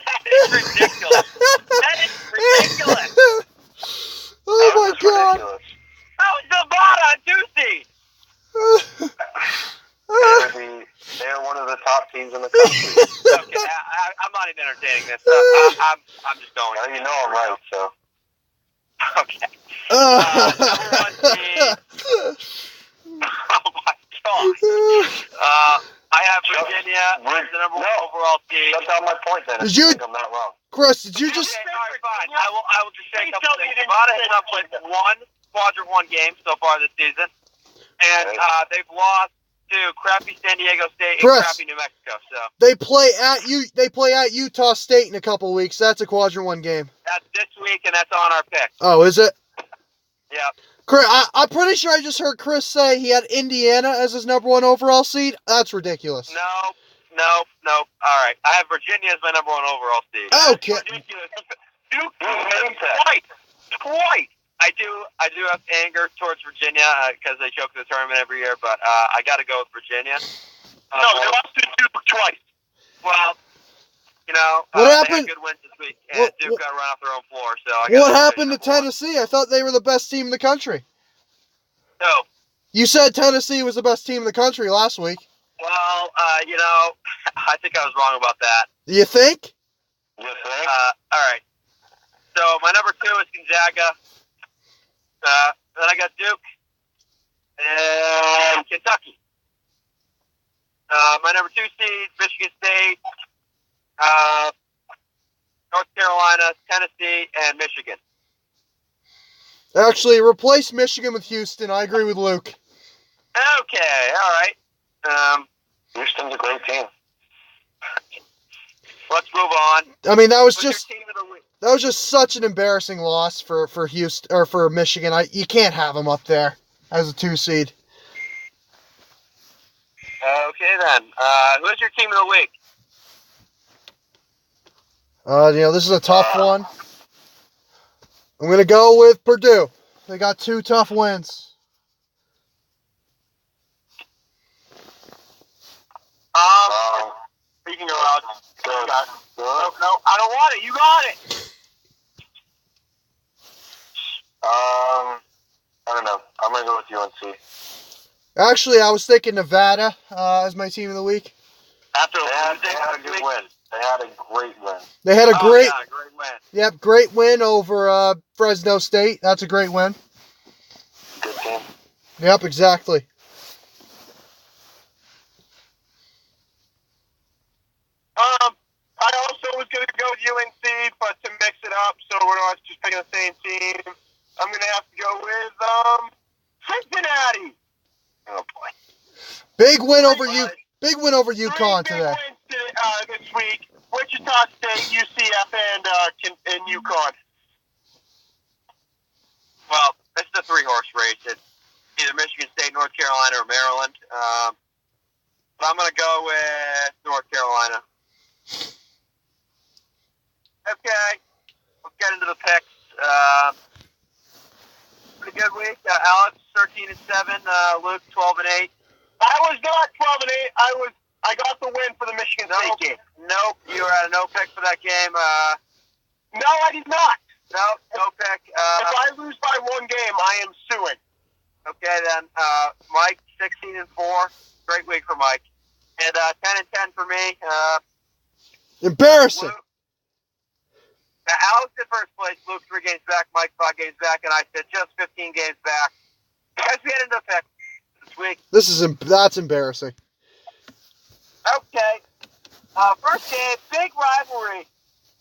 That is ridiculous. That is ridiculous. Oh my God. Ridiculous. How is Nevada a 2 seed? They're one of the top teams in the country. Okay, I'm not even entertaining this. I'm just going. Now you know I'm right, so. Okay. Number 1 seed. Oh my God. I have Virginia as the number 1 overall team. Shut down my point then. Did you- I think I'm not wrong. Chris, did you just... Okay, all right, fine. I will just say a couple things. Nevada has not played 1 Quadrant 1 game so far this season. And they've lost to crappy San Diego State and Chris, crappy New Mexico. So They play at Utah State in a couple weeks. That's a Quadrant 1 game. that's this week, and that's on our pick. Oh, is it? Yeah. Chris, I'm pretty sure I just heard Chris say he had Indiana as his number 1 overall seed. That's ridiculous. No. All right. I have Virginia as my number 1 overall seed. Okay. That's ridiculous. Duke twice. I do have anger towards Virginia because they choke the tournament every year, but I got to go with Virginia. No, they lost to Duke twice. Well, you know, What they happened- had good wins this week, and Duke got run off their own floor. So What happened to Tennessee? I thought they were the best team in the country. No. You said Tennessee was the best team in the country last week. Well, you know, I think I was wrong about that. You think? You think? All right. So my number 2 is Gonzaga. Then I got Duke and Kentucky. My number 2 seed, Michigan State, North Carolina, Tennessee, and Michigan. Actually, replace Michigan with Houston. I agree with Luke. Okay, all right. Houston's a great team. Let's move on. I mean, that was Who's your just team of the week? such an embarrassing loss for Houston or for Michigan. You can't have them up there as a 2 seed. Okay, then. Who's your team of the week? This is a tough one. I'm gonna go with Purdue. They got 2 tough wins. Speaking of Alex, no, I don't want it. You got it. I don't know. I'm gonna go with UNC. Actually, I was thinking Nevada as my team of the week. After They had a good win. They had a great win. They had a great, great win. great win over Fresno State. That's a great win. Yep, exactly. I also was going to go with UNC, but to mix it up so we're not just picking the same team, I'm going to have to go with Cincinnati. Oh boy! Big win over UConn Three big today. wins this week: Wichita State, UCF, and UConn. Well, this is a three-horse race. It's either Michigan State, North Carolina, or Maryland. But I'm going to go with North Carolina. Okay, let's get into the picks. Pretty good week. Alex 13-7, Luke 12-8. I was not 12-8. I got the win for the Michigan State game. Nope, you were at a no pick for that game. No, I did not. No pick. If I lose by one game, I am suing. Okay, then. Mike 16-4. Great week for Mike. And 10-10 for me. Embarrassing. Now, Alex in first place, Luke 3 games back, Mike 5 games back, and I said just 15 games back. Let's get into the pick this week. That's embarrassing. Okay. First game, big rivalry.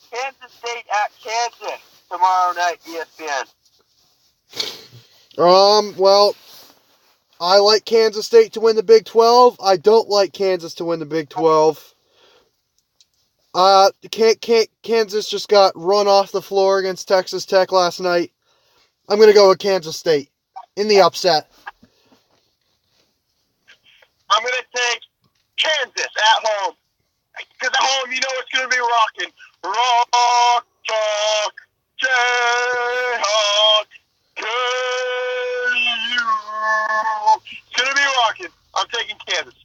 Kansas State at Kansas tomorrow night, ESPN. Well, I like Kansas State to win the Big 12. I don't like Kansas to win the Big 12. Kansas just got run off the floor against Texas Tech last night. I'm going to go with Kansas State in the upset. I'm going to take Kansas at home. Because at home, you know it's going to be rocking. Rock, chalk, Jayhawk, KU. It's going to be rocking. I'm taking Kansas.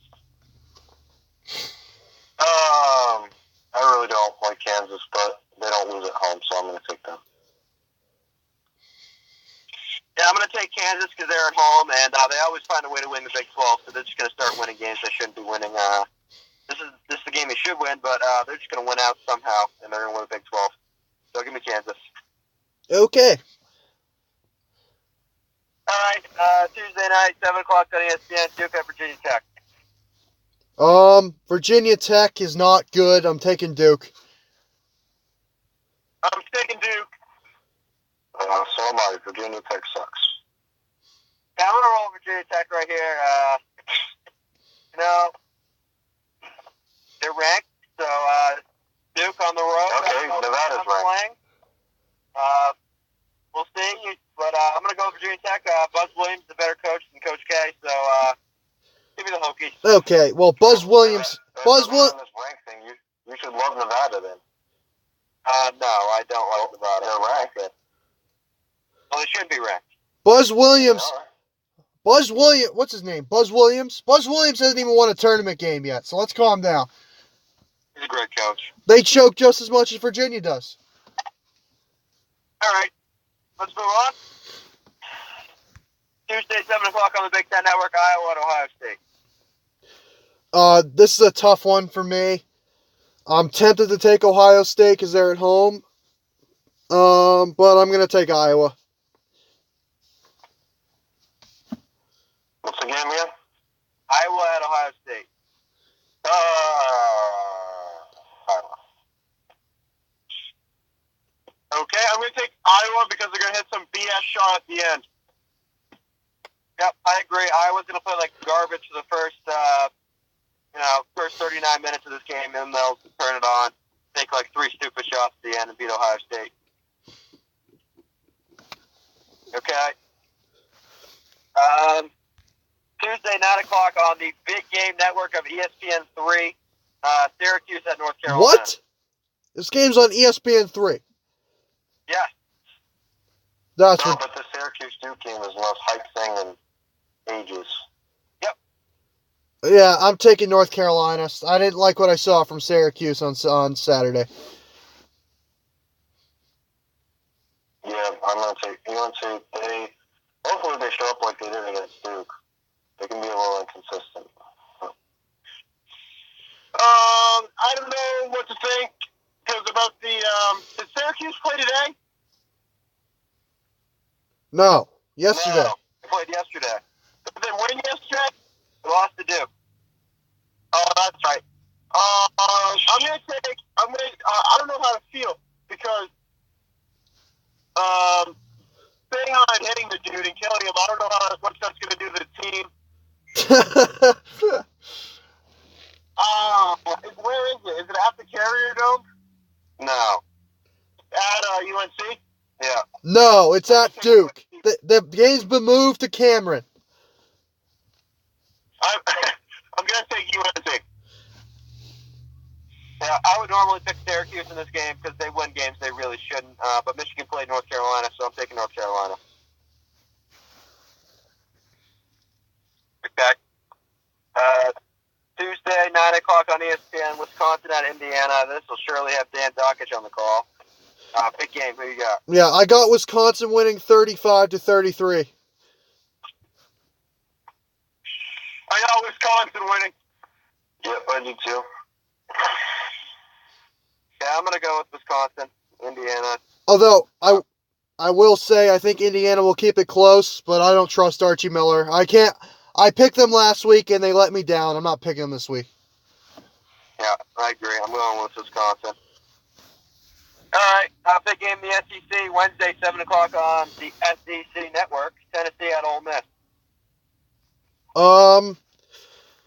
I really don't like Kansas, but they don't lose at home, so I'm going to take them. Yeah, I'm going to take Kansas because they're at home, and they always find a way to win the Big 12, so they're just going to start winning games they shouldn't be winning. This is the game they should win, but they're just going to win out somehow, and they're going to win the Big 12. So give me Kansas. Okay. All right, Tuesday night, 7 o'clock on ESPN, Duke at Virginia Tech. Virginia Tech is not good. I'm taking Duke. I'm taking Duke. So am I. Virginia Tech sucks. Yeah, I'm going to roll Virginia Tech right here. They're ranked, so Duke on the road. Okay, Nevada's ranked. We'll see, but I'm going to go Virginia Tech. Buzz Williams is a better coach than Coach K, so give me the Hokies. Okay, well, Buzz Williams... On this rank thing, you should love Nevada then. No, I don't like Nevada. They're ranked then. Well, they should be ranked. Buzz Williams... Right. What's his name? Buzz Williams? Buzz Williams hasn't even won a tournament game yet, so let's calm down. He's a great coach. They choke just as much as Virginia does. All right, let's move on. Tuesday, 7 o'clock on the Big Ten Network, Iowa at Ohio State. This is a tough one for me. I'm tempted to take Ohio State because they're at home. But I'm going to take Iowa. What's the game again? Iowa at Ohio State. Iowa. Okay, I'm going to take Iowa because they're going to hit some BS shot at the end. Yep, I agree. Iowa's going to play like garbage for the first 39 minutes of this game, and they'll turn it on, take like 3 stupid shots at the end, and beat Ohio State. Okay. Tuesday, 9 o'clock on the Big Game Network of ESPN3, Syracuse at North Carolina. What? This game's on ESPN 3. Yeah. But the Syracuse Duke game is the most hyped thing in ages. Yep. Yeah, I'm taking North Carolina. I didn't like what I saw from Syracuse on Saturday. Yeah, I'm going to take UNC. Hopefully they show up like they did against Duke. They can be a little inconsistent. I don't know what to think because about the did Syracuse play today? No, yesterday. No, they played yesterday. Did they win yesterday? They lost to Duke. Oh, that's right. I'm gonna take. I don't know how to feel because staying on and hitting the dude and killing him. I don't know what that's gonna do to the team. Where is it? Is it at the Carrier Dome? No. At UNC? Yeah. No, it's at Duke. The game's been moved to Cameron. I'm gonna take UNC. Yeah, I would normally pick Syracuse in this game because they win games they really shouldn't. But Michigan played North Carolina, so I'm taking North Carolina. Okay. Tuesday, 9 o'clock on ESPN, Wisconsin at Indiana. This will surely have Dan Dockich on the call. Big game. Who you got? Yeah, I got Wisconsin winning 35-33. I got Wisconsin winning. Yep, I do too. Yeah, I'm going to go with Wisconsin, Indiana. Although, I will say I think Indiana will keep it close, but I don't trust Archie Miller. I picked them last week and they let me down. I'm not picking them this week. Yeah, I agree. I'm going with Wisconsin. All right, big game in the SEC, Wednesday, 7 o'clock on the SEC Network. Tennessee at Ole Miss.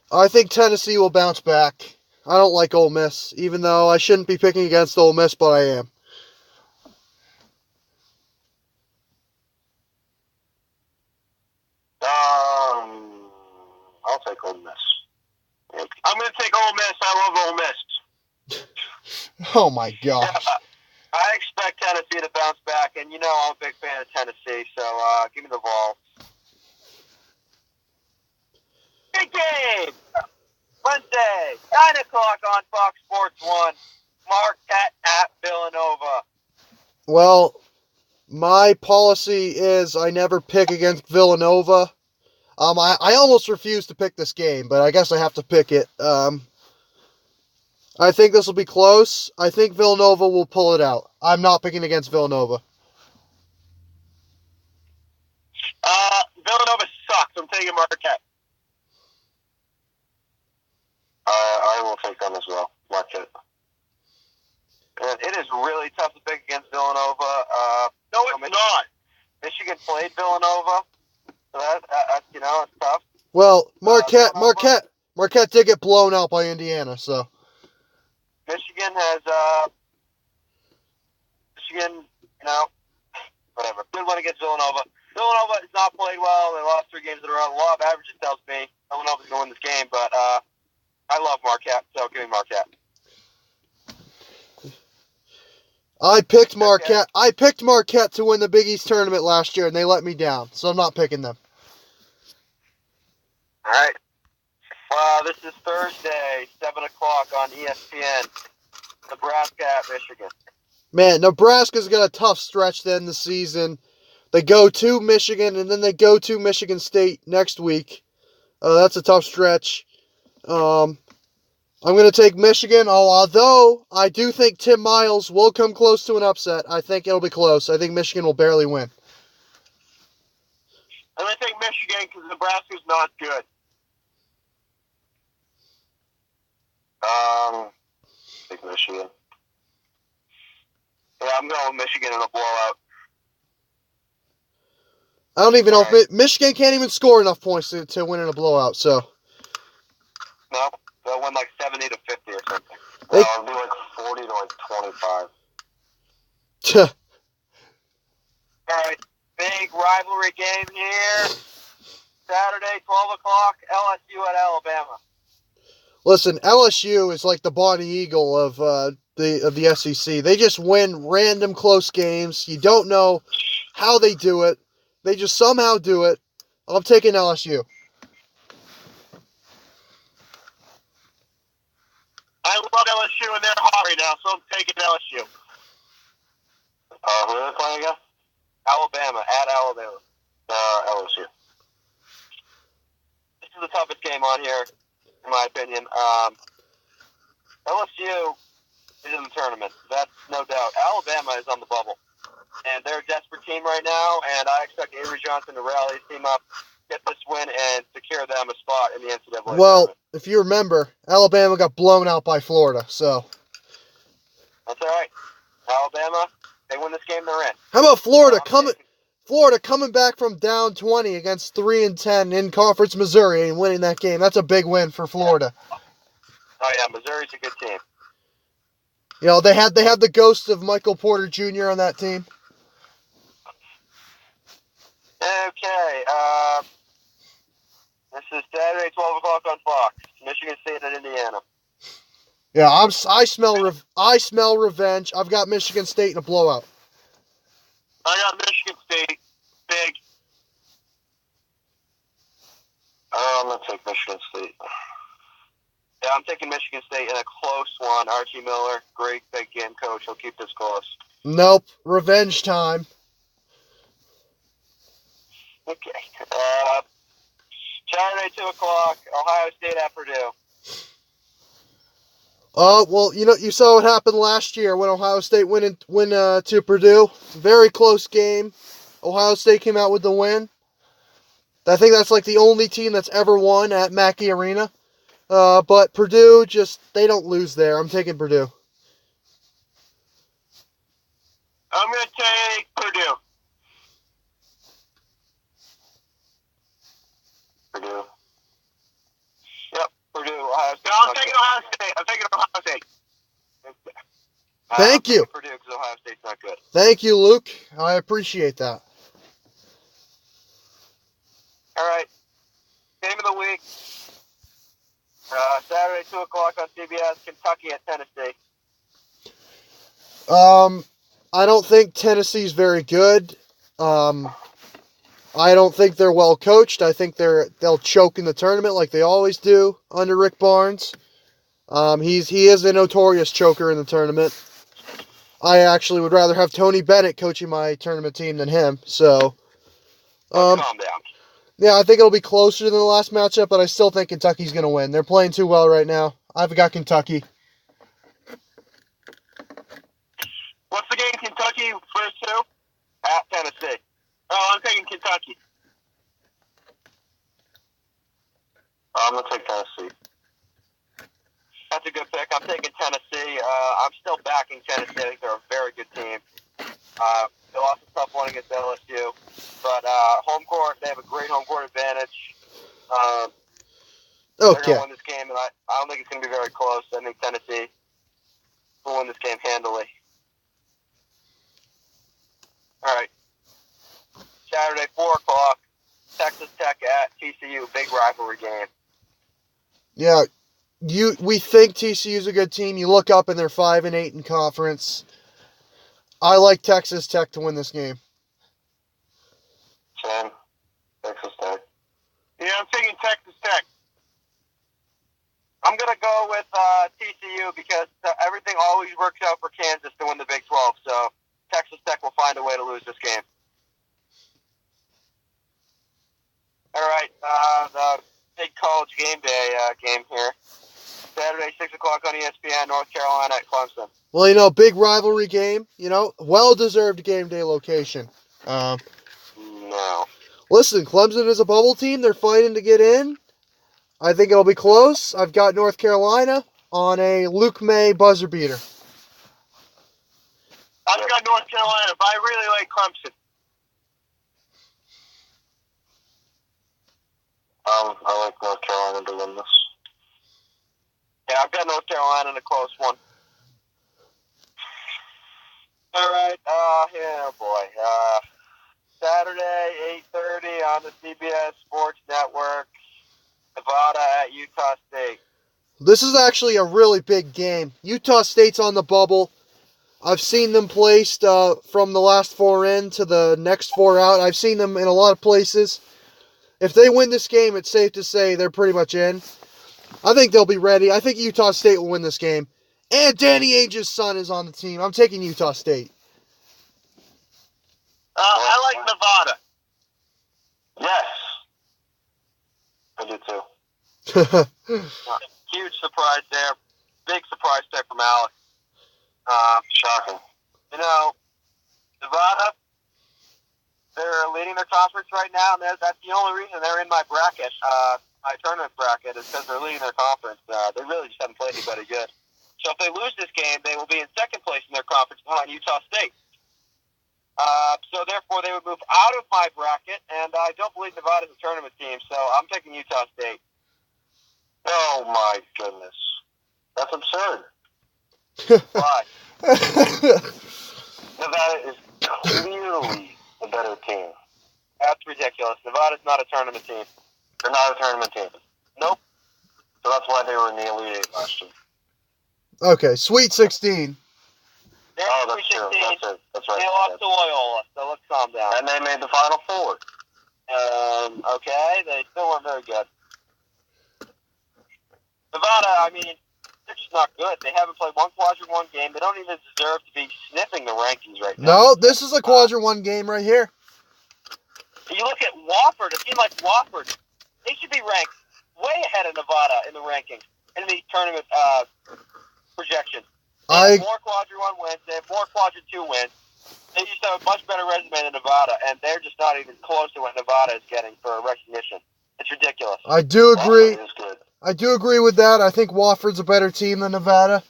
I think Tennessee will bounce back. I don't like Ole Miss, even though I shouldn't be picking against Ole Miss, but I am. I'll take Ole Miss. I'm going to take Ole Miss. I love Ole Miss. Oh my gosh. Yeah, I expect Tennessee to bounce back, and you know I'm a big fan of Tennessee, so give me the Vols. Big game! Wednesday, 9 o'clock on Fox Sports 1. Marquette at Villanova. Well, my policy is I never pick against Villanova. I almost refuse to pick this game, but I guess I have to pick it. I think this will be close. I think Villanova will pull it out. I'm not picking against Villanova. Villanova sucks. I'm taking Marquette. I will take them as well. Marquette. And it is really tough to pick against Villanova. No, it's not. Michigan played Villanova, so that's it's tough. Well, Marquette did get blown out by Indiana, so. Michigan has, whatever. Good one against Villanova. Villanova has not played well. They lost 3 games in a row. The law of averages tells me Villanova's going to win this game, but I love Marquette, so give me Marquette. I picked Marquette. I picked Marquette to win the Big East tournament last year, and they let me down, so I'm not picking them. All right. This is Thursday, 7 o'clock on ESPN. Nebraska at Michigan. Man, Nebraska's got a tough stretch to end the season. They go to Michigan, and then they go to Michigan State next week. That's a tough stretch. I'm going to take Michigan, although I do think Tim Miles will come close to an upset. I think it'll be close. I think Michigan will barely win. I'm going to take Michigan because Nebraska's not good. Take Michigan. Yeah, I'm going with Michigan in a blowout. I don't even know if Michigan can't even score enough points to win in a blowout, so. No, they'll win like 70-50 or something. It'll be like 40 to like 25. All right, big rivalry game here. Saturday, 12 o'clock, LSU at Alabama. Listen, LSU is like the Bonnie Eagle of the SEC. They just win random close games. You don't know how they do it. They just somehow do it. I'm taking LSU. I love LSU and they're hot right now, so I'm taking LSU. Who are they playing again? Alabama, at Alabama. LSU. This is the toughest game on here, in my opinion. LSU is in the tournament. That's no doubt. Alabama is on the bubble. And they're a desperate team right now, and I expect Avery Johnson to rally his team up get this win and secure them a spot in the NCAA Well, tournament. if you remember, Alabama got blown out by Florida, so. That's all right. Alabama, they win this game, they're in. How about Florida I'm coming back from down 20 against 3-10 in Conference Missouri and winning that game? That's a big win for Florida. Oh yeah, Missouri's a good team. You know, they had the ghost of Michael Porter Jr. on that team. Okay, this is Saturday, 12 o'clock on Fox. Michigan State at Indiana. Yeah, I smell revenge. I've got Michigan State in a blowout. I got Michigan State. Big. I'm going to take Michigan State. Yeah, I'm taking Michigan State in a close one. Archie Miller, great big game coach. He'll keep this close. Nope, revenge time. Okay. Saturday, 2 o'clock, Ohio State at Purdue. Well, you saw what happened last year when Ohio State went to Purdue. Very close game. Ohio State came out with the win. I think that's like the only team that's ever won at Mackey Arena. But Purdue they don't lose there. I'm taking Purdue. I'm going to take Purdue. Purdue. Yep, Purdue, Ohio State. No, I'm taking Ohio State. Thank you. Purdue because Ohio State's not good. Thank you, Luke. I appreciate that. All right. Game of the week. Saturday, 2 o'clock on CBS, Kentucky at Tennessee. I don't think Tennessee's very good. I don't think they're well coached. I think they'll choke in the tournament like they always do under Rick Barnes. He is a notorious choker in the tournament. I actually would rather have Tony Bennett coaching my tournament team than him. So, Calm down. yeah, I think it'll be closer than the last matchup, but I still think Kentucky's going to win. They're playing too well right now. I've got Kentucky. What's the game, Kentucky first two? At Tennessee. Oh, I'm taking Kentucky. I'm going to take Tennessee. That's a good pick. I'm taking Tennessee. I'm still backing Tennessee. I think they're a very good team. They lost a tough one against LSU. But home court, they have a great home court advantage. They're going to win this game, and I don't think it's going to be very close. I think Tennessee will win this game handily. All right. Saturday, 4 o'clock, Texas Tech at TCU. Big rivalry game. Yeah, we think TCU's a good team. You look up and they're 5-8 in conference. I like Texas Tech to win this game. Same. Texas Tech. Yeah, I'm taking Texas Tech. I'm going to go with TCU because everything always works out for Kansas to win the Big 12. So Texas Tech will find a way to lose this game. All right, the big college game day game here. Saturday, 6 o'clock on ESPN, North Carolina at Clemson. Well, big rivalry game. Well-deserved game day location. No. Listen, Clemson is a bubble team. They're fighting to get in. I think it'll be close. I've got North Carolina on a Luke May buzzer beater. I've got North Carolina, but I really like Clemson. I like North Carolina to win this. Yeah, I've got North Carolina in a close one. All right, yeah, boy. Saturday, 8:30 on the CBS Sports Network. Nevada at Utah State. This is actually a really big game. Utah State's on the bubble. I've seen them placed from the last 4 in to the next 4 out. I've seen them in a lot of places. If they win this game, it's safe to say they're pretty much in. I think they'll be ready. I think Utah State will win this game. And Danny Ainge's son is on the team. I'm taking Utah State. I like Nevada. Yes. I do too. Huge surprise there. Big surprise pick from Alex. Shocking. Nevada, they're a leading their conference right now, and that's the only reason they're in my bracket, my tournament bracket, is because they're leading their conference. They really just haven't played anybody good. So if they lose this game, they will be in second place in their conference behind Utah State. So therefore, they would move out of my bracket, and I don't believe Nevada's a tournament team, so I'm taking Utah State. Oh my goodness, that's absurd. Why? Nevada is clearly the better team. That's ridiculous. Nevada's not a tournament team. They're not a tournament team. Nope. So that's why they were in the Elite Eight last year. Okay, Sweet 16. Oh, that's true. That's right. They lost to Loyola, so let's calm down. And they made the Final Four. Okay, they still weren't very good. Nevada, I mean, they're just not good. They haven't played one Quadrant 1 game. They don't even deserve to be sniffing the rankings right now. No, this is a Quadrant 1 game right here. You look at Wofford, a team like Wofford, they should be ranked way ahead of Nevada in the rankings, in the tournament projections. They have more Quadrant 1 wins. They have more Quadrant 2 wins. They just have a much better resume than Nevada, and they're just not even close to what Nevada is getting for recognition. It's ridiculous. I do agree. Wofford is good. I do agree with that. I think Wofford's a better team than Nevada.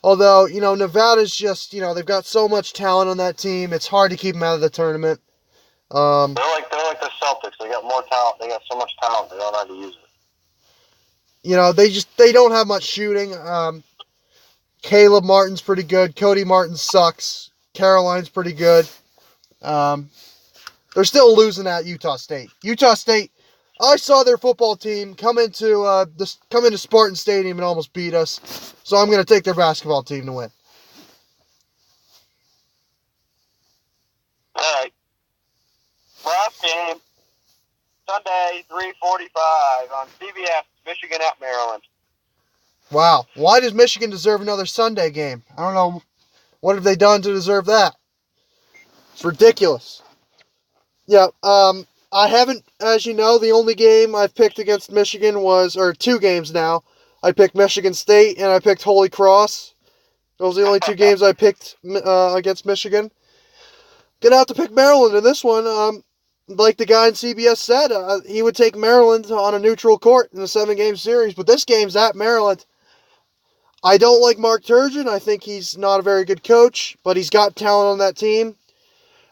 Although, Nevada's just, they've got so much talent on that team. It's hard to keep them out of the tournament. They're like the Celtics. They got more talent. They got so much talent. They don't know how to use it. They don't have much shooting. Caleb Martin's pretty good. Cody Martin sucks. Caroline's pretty good. They're still losing at Utah State. Utah State, I saw their football team come into Spartan Stadium and almost beat us. So I'm going to take their basketball team to win. All right. Last game, Sunday, 3:45 on CBS, Michigan at Maryland. Wow. Why does Michigan deserve another Sunday game? I don't know. What have they done to deserve that? It's ridiculous. Yeah, I haven't, as you know, the only game I've picked against Michigan or 2 games now. I picked Michigan State and I picked Holy Cross. Those are the only 2 games I picked against Michigan. Gonna have to pick Maryland in this one. Like the guy in CBS said, he would take Maryland on a neutral court in a 7-game series, but this game's at Maryland. I don't like Mark Turgeon. I think he's not a very good coach, but he's got talent on that team.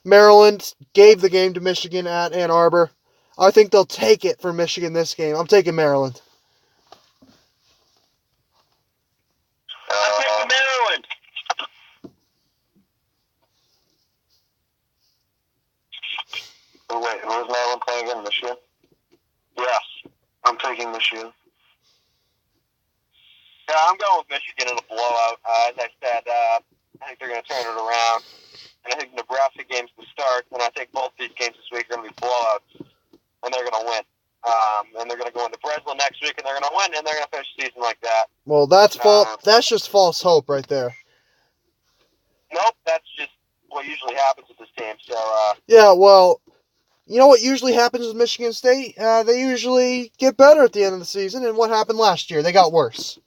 Maryland gave the game to Michigan at Ann Arbor. I think they'll take it for Michigan this game. I'm taking Maryland. I'm taking Maryland. Wait, who is Maryland playing again? Michigan? Yes. I'm taking Michigan. Yeah, I'm going with Michigan in a blowout. As I said, I think they're going to turn it around. And I think the Nebraska game's the start, and I think both these games this week are going to be blowouts, and they're going to win. And they're going to go into Breslin next week, and they're going to win, and they're going to finish the season like that. Well, that's That's just false hope right there. Nope, that's just what usually happens with this team. So. Yeah, well, you know what usually happens with Michigan State? They usually get better at the end of the season, and what happened last year? They got worse.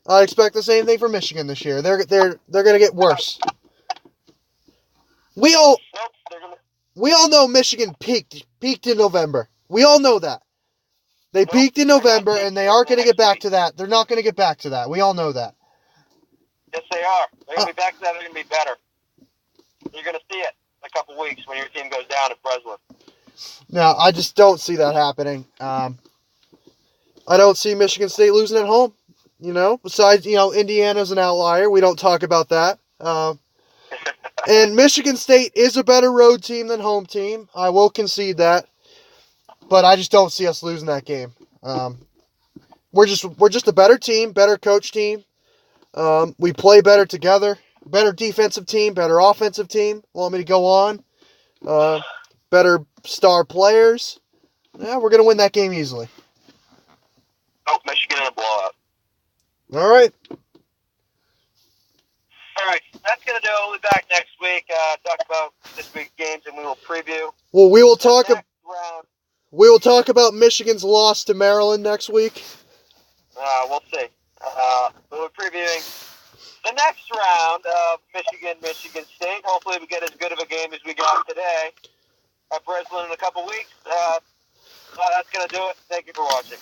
I expect the same thing for Michigan this year. They're going to get worse. We all know Michigan peaked in November. We all know that. They peaked in November, and they aren't going to get back to that. They're not going to get back to that. We all know that. Yes, they are. They're going to be back to that. They're going to be better. You're going to see it in a couple weeks when your team goes down at Breslin. No, I just don't see that happening. I don't see Michigan State losing at home. Besides, Indiana's an outlier. We don't talk about that. And Michigan State is a better road team than home team. I will concede that. But I just don't see us losing that game. We're just a better team, better coach team. We play better together. Better defensive team, better offensive team. Want me to go on? Better star players. Yeah, we're going to win that game easily. Oh, Michigan in a blowout. All right. All right, that's going to do it. We'll be back next week, talk about this week's games, and we will preview. Well, we will talk round. We will talk about Michigan's loss to Maryland next week. We'll see. We'll be previewing the next round of Michigan State. Hopefully we get as good of a game as we got today. Breslin in a couple weeks. That's going to do it. Thank you for watching.